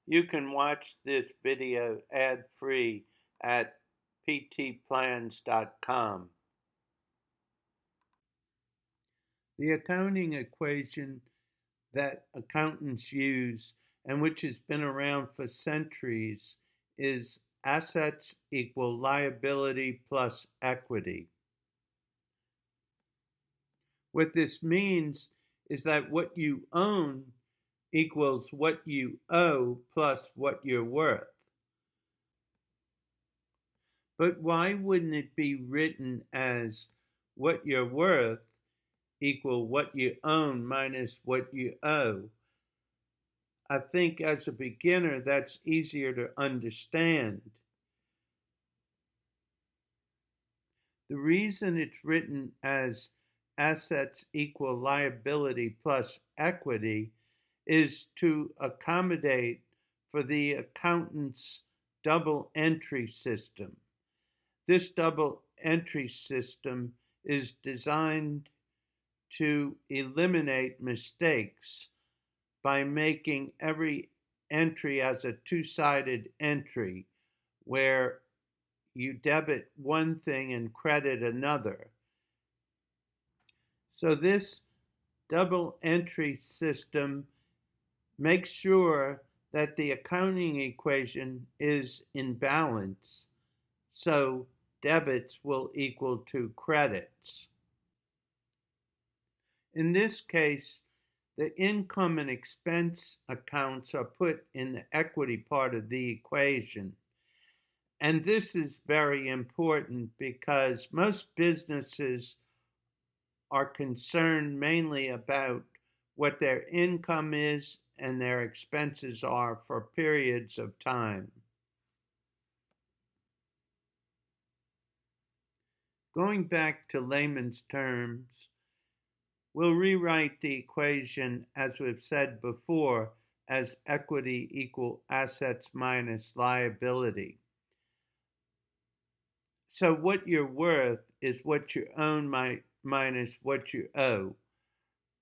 You can watch this video ad-free at ptplans.com. The accounting equation that accountants use and which has been around for centuries is assets equal liability plus equity. What this means is that what you own equals what you owe plus what you're worth. But why wouldn't it be written as what you're worth equal what you own minus what you owe? I think as a beginner, that's easier to understand. The reason it's written as assets equal liability plus equity is to accommodate for the accountant's double entry system. This double entry system is designed to eliminate mistakes by making every entry as a two-sided entry where you debit one thing and credit another. So this double entry system makes sure that the accounting equation is in balance, so debits will equal to credits. In this case, the income and expense accounts are put in the equity part of the equation. And this is very important because most businesses are concerned mainly about what their income is and their expenses are for periods of time. Going back to layman's terms, we'll rewrite the equation, as we've said before, as equity equal assets minus liability. So what you're worth is what you own minus what you owe.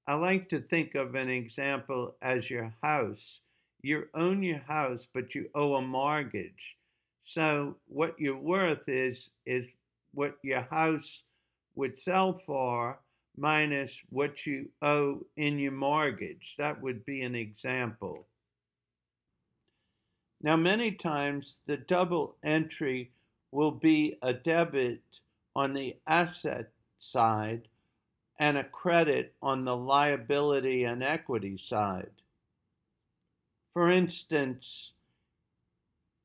I like to think of an example as your house. You own your house, but you owe a mortgage. So what your worth is what your house would sell for minus what you owe in your mortgage. That would be an example. Now, many times the double entry will be a debit on the asset side and a credit on the liability and equity side. For instance,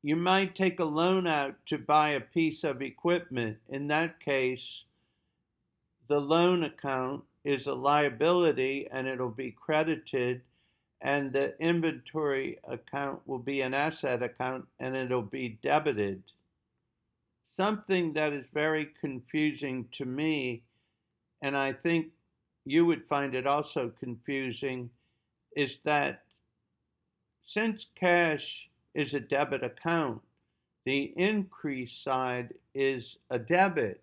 you might take a loan out to buy a piece of equipment. In that case, the loan account is a liability and it'll be credited, and the inventory account will be an asset account and it'll be debited. Something that is very confusing to me, and I think you would find it also confusing, is that since cash is a debit account, the increase side is a debit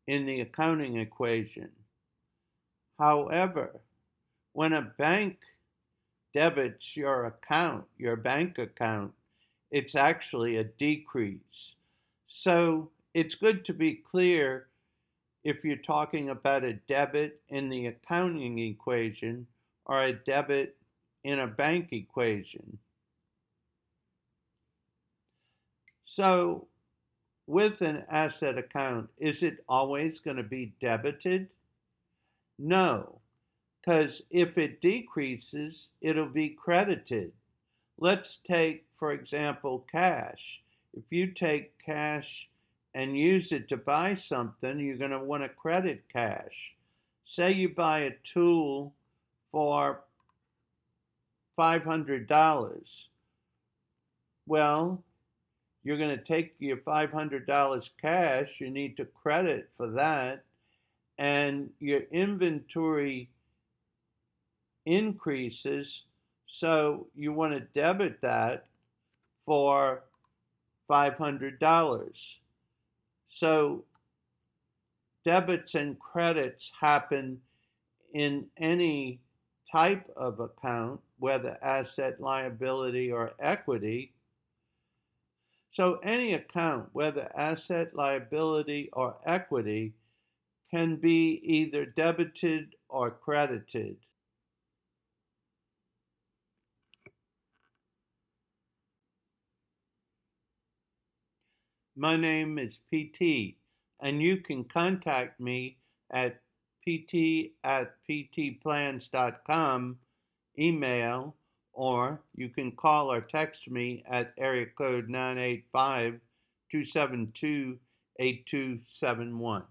in the accounting equation. However, when a bank debits your account, your bank account, it's actually a decrease. So it's good to be clear if you're talking about a debit in the accounting equation or a debit in a bank equation. So with an asset account, is it always going to be debited? No, because if it decreases, it'll be credited. Let's take, for example, cash. If you take cash and use it to buy something, you're going to want to credit cash. Say you buy a tool for $500. Well, you're going to take your $500 cash, you need to credit for that, and your inventory increases, so you want to debit that for $500. So debits and credits happen in any type of account, whether asset, liability, or equity. So any account, whether asset, liability, or equity, can be either debited or credited. My name is PT, and you can contact me at pt@ptplans.com, email, or you can call or text me at area code 985-272-8271.